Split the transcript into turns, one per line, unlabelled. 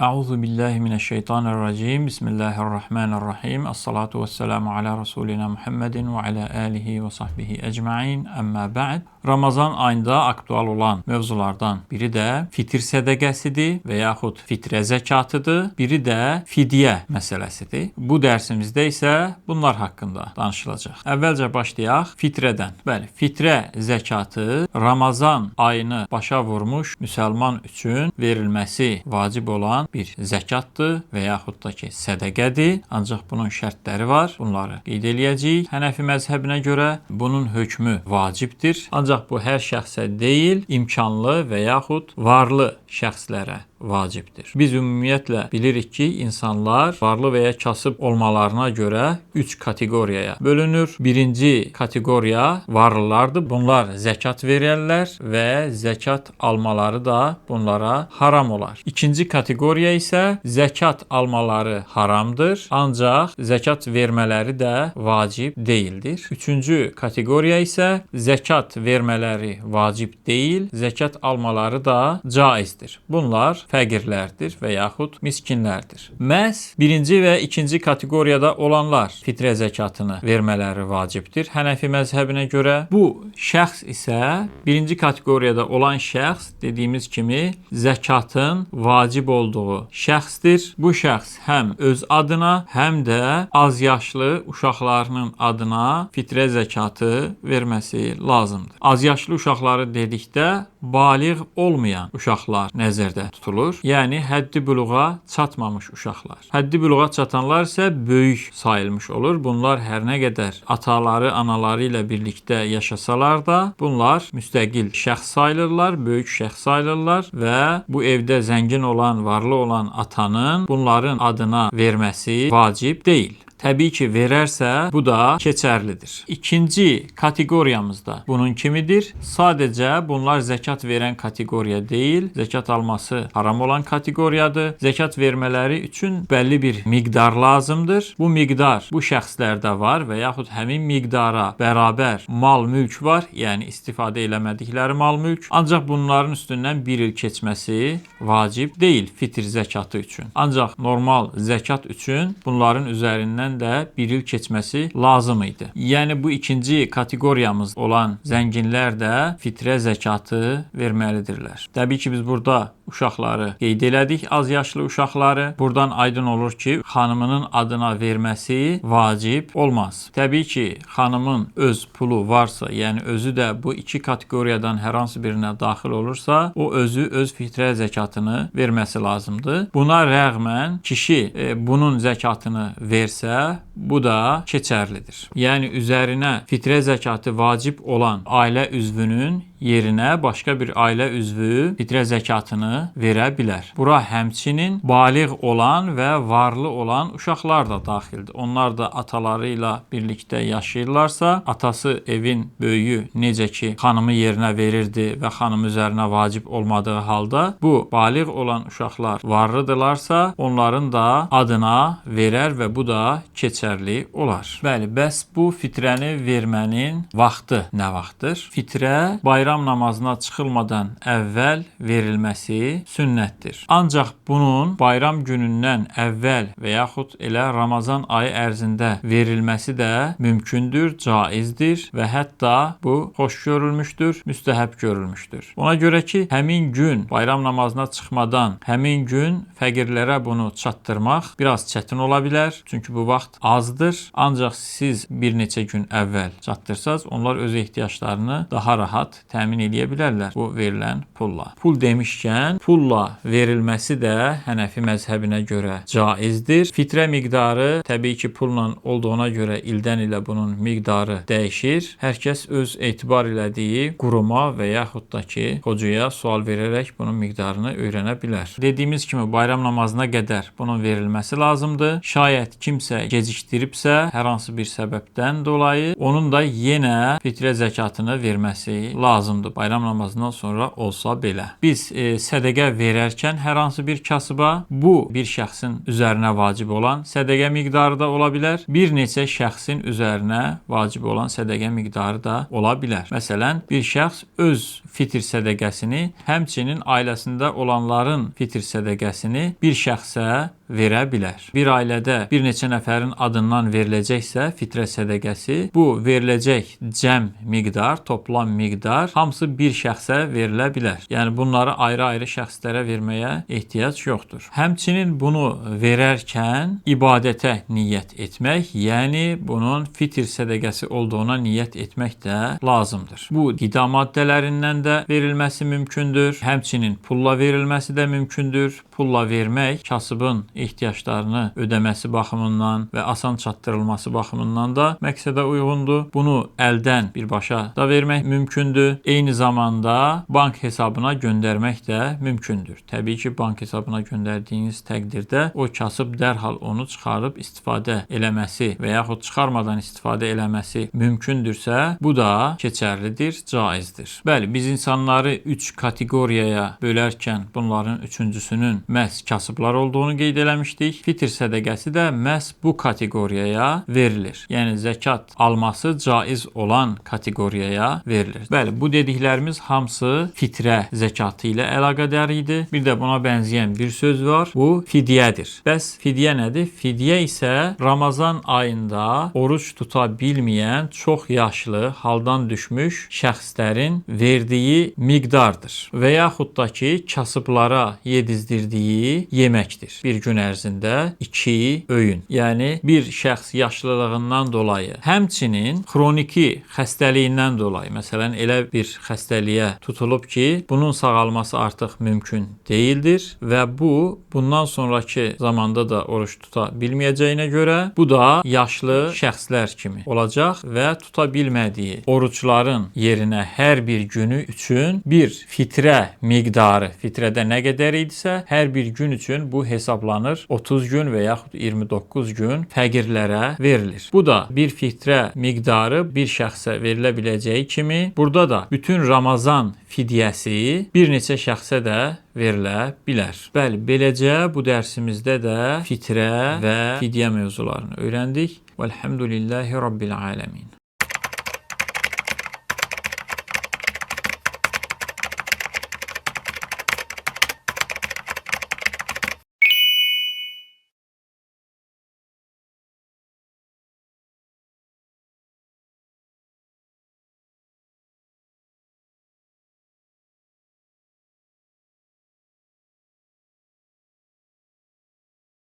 Euzu billahi mineşşeytanirracim. Bismillahirrahmanirrahim. Esselatu vesselamu ala Resulina Muhammedin ve ala alihi ve sahbihi ecmaîn. Amma ba'd. Ramazan ayında aktual olan mövzulardan biri də fitir sədəqəsidir və yaxud fitrə zəkatıdır. Biri də fidyə məsələsidir. Bu dərsimizdə isə bunlar haqqında danışılacaq. Əvvəlcə başlayaq fitrədən. Bəli, fitrə zəkatı Ramazan ayını başa vurmuş müsəlman üçün verilməsi vacib olan bir zəkatdır və yaxud da ki sədəqədir. Ancaq bunun şərtləri var. Bunları qeyd eləyəcəyik. Hənəfi məzhəbinə görə bunun hökmü vacibdir. Ancaq bu hər şəxsə deyil, imkanlı və yaxud varlı şəxslərə vacibdir. Biz ümumiyyətlə bilirik ki, insanlar varlı və ya kasıb olmalarına görə 3 kateqoriyaya bölünür. Birinci kateqoriya varlılardır. Bunlar zəkat verərlər və zəkat almaları da bunlara haram olar. İkinci kateqoriya isə zəkat almaları haramdır, ancaq zəkat vermələri də vacib deyildir. Üçüncü kateqoriya isə zəkat vermələri vacib deyil, zəkat almaları da caizdir. Bunlar fəqirlərdir və yaxud miskinlərdir. Məhz birinci və ikinci kateqoriyada olanlar fitrə zəkatını vermələri vacibdir. Hənəfi məzhəbinə görə bu şəxs isə birinci kateqoriyada olan şəxs dediyimiz kimi zəkatın vacib olduğu şəxsdir. Bu şəxs həm öz adına, həm də az yaşlı uşaqlarının adına fitrə zəkatı verməsi lazımdır. Az yaşlı uşaqları dedikdə baliğ olmayan uşaqlar nəzərdə tutulur. Yəni həddi büluğa çatmamış uşaqlar. Həddi büluğa çatanlar isə böyük sayılmış olur. Bunlar hər nə qədər ataları, anaları ilə birlikdə yaşasalar da bunlar müstəqil şəxs sayılırlar, böyük şəxs sayılırlar və bu evdə zəngin olan, varlı olan atanın bunların adına verməsi vacib deyil. Təbii ki, verərsə, bu da keçərlidir. İkinci kateqoriyamızda bunun kimidir? Sadəcə bunlar zəkat verən kateqoriya deyil, zəkat alması haram olan kateqoriyadır. Zəkat vermələri üçün bəlli bir miqdar lazımdır. Bu miqdar bu şəxslərdə var və yaxud həmin miqdara bərabər mal-mülk var, yəni istifadə eləmədikləri mal-mülk. Ancaq bunların üstündən bir il keçməsi vacib deyil fitr zəkatı üçün. Ancaq normal zəkat üçün bunların üzərindən də bir il keçməsi lazım idi. Yəni bu ikinci kateqoriyamız olan zənginlər də fitrə zəkatı verməlidirlər. Təbii ki, biz burada uşaqları qeyd elədik, az yaşlı uşaqları. Buradan aydın olur ki, xanımının adına verməsi vacib olmaz. Təbii ki, xanımın öz pulu varsa, yəni özü də bu iki kateqoriyadan hər hansı birinə daxil olursa, o özü öz fitrə zəkatını verməsi lazımdır. Buna rəğmən kişi bunun zəkatını versə, bu da keçərlidir. Yəni üzərinə fitrə zəkatı vacib olan ailə üzvünün yerinə başqa bir ailə üzvü fitrə zəkatını verə bilər. Bura həmçinin baliğ olan və varlı olan uşaqlar da daxildir. Onlar da ataları ilə birlikdə yaşayırlarsa, atası evin böyüyü necə ki xanımı yerinə verirdi və xanım üzərinə vacib olmadığı halda, bu baliğ olan uşaqlar varlıdırlarsa, onların da adına verər və bu da keçərli olar. Bəli, bəs bu fitrəni vermənin vaxtı nə vaxtdır? Fitrə bayram namazına çıxılmadan əvvəl verilməsi sünnətdir. Ancaq bunun bayram günündən əvvəl və yaxud elə Ramazan ayı ərzində verilməsi də mümkündür, caizdir və hətta bu xoş görülmüşdür, müstəhəb görülmüşdür. Ona görə ki, həmin gün bayram namazına çıxmadan həmin gün fəqirlərə bunu çatdırmaq biraz çətin ola bilər. Çünki bu vaxt azdır. Ancaq siz bir neçə gün əvvəl çatdırsaz, onlar öz ehtiyaclarını daha rahat təmin edə bilərlər bu verilən pulla. Pul demişkən, pulla verilməsi də Hənəfi məzhəbinə görə caizdir. Fitrə miqdarı təbii ki, pulla olduğuna görə ildən ilə bunun miqdarı dəyişir. Hər kəs öz etibar elədiyi quruma və yaxud da ki, xocuya sual verərək bunun miqdarını öyrənə bilər. Dediyimiz kimi bayram namazına qədər bunun verilməsi lazımdır. Şayət kimsə gecikdirsə gecikdiribsə, hər hansı bir səbəbdən dolayı onun da yenə fitrə zəkatını verməsi lazımdır. Bayram namazından sonra olsa belə. Biz sədəqə verərkən hər hansı bir kasıba bu bir şəxsin üzərinə vacib olan sədəqə miqdarı da ola bilər. Bir neçə şəxsin üzərinə vacib olan sədəqə miqdarı da ola bilər. Məsələn, bir şəxs öz fitr sədəqəsini, həmçinin ailəsində olanların fitr sədəqəsini bir şəxsə verə bilər. Bir ailədə bir neçə nəfərin adından veriləcəksə fitrə sədəqəsi, bu veriləcək cəm miqdar, toplam miqdar hamısı bir şəxsə verilə bilər. Yəni bunları ayrı-ayrı şəxslərə verməyə ehtiyac yoxdur. Həmçinin bunu verərkən ibadətə niyyət etmək, yəni bunun fitr sədəqəsi olduğuna niyyət etmək də lazımdır. Bu qida maddələrindən də verilməsi mümkündür. Həmçinin pulla verilməsi də mümkündür. Pulla vermək kasıbın ehtiyaclarını ödəməsi baxımından və asan çatdırılması baxımından da məqsədə uyğundur. Bunu əldən birbaşa da vermək mümkündür. Eyni zamanda bank hesabına göndərmək də mümkündür. Təbii ki, bank hesabına göndərdiyiniz təqdirdə o kasıb dərhal onu çıxarıb istifadə eləməsi və yaxud çıxarmadan istifadə eləməsi mümkündürsə, bu da keçərlidir, caizdir. Bəli, biz insanları 3 kateqoriyaya bölərkən bunların üçüncüsünün məhz kasıblar olduğunu qeyd eləmişdik. Fitr sədəqəsi də məhz bu kateqoriyaya verilir. Yəni zəkat alması caiz olan kateqoriyaya verilir. Bəli, bu dediklərimiz hamısı fitrə zəkatı ilə əlaqədar idi. Bir də buna bənzəyən bir söz var. Bu fidyədir. Bəs fidyə nədir? Fidyə isə Ramazan ayında oruç tuta bilməyən, çox yaşlı, haldan düşmüş şəxslərin verdiyi miqdardır. Və yaxud da ki, kasıblara yedizdirdiyi yeməkdir. Bir gün ərzində 2 öğün. Yəni bir şəxs yaşlılığından dolayı, həmçinin xroniki xəstəliyindən dolayı, məsələn elə bir xəstəliyə tutulub ki, bunun sağalması artıq mümkün deyildir və bundan sonraki zamanda da oruç tuta bilməyəcəyinə görə bu da yaşlı şəxslər kimi olacaq və tuta bilmədiyi oruçların yerinə hər bir günü üçün bir fitrə miqdarı, fitrədə nə qədər idisə, hər bir gün üçün bu hesablanır. 30 gün və yaxud 29 gün fəqirlərə verilir. Bu da bir fitrə miqdarı bir şəxsə verilə biləcəyi kimi, burada da bütün Ramazan fidyəsi bir neçə şəxsə də verilə bilər. Bəli, beləcə bu dərsimizdə də fitrə və fidyə mövzularını öyrəndik. Vəlhamdülillahi Rabbil aləmin.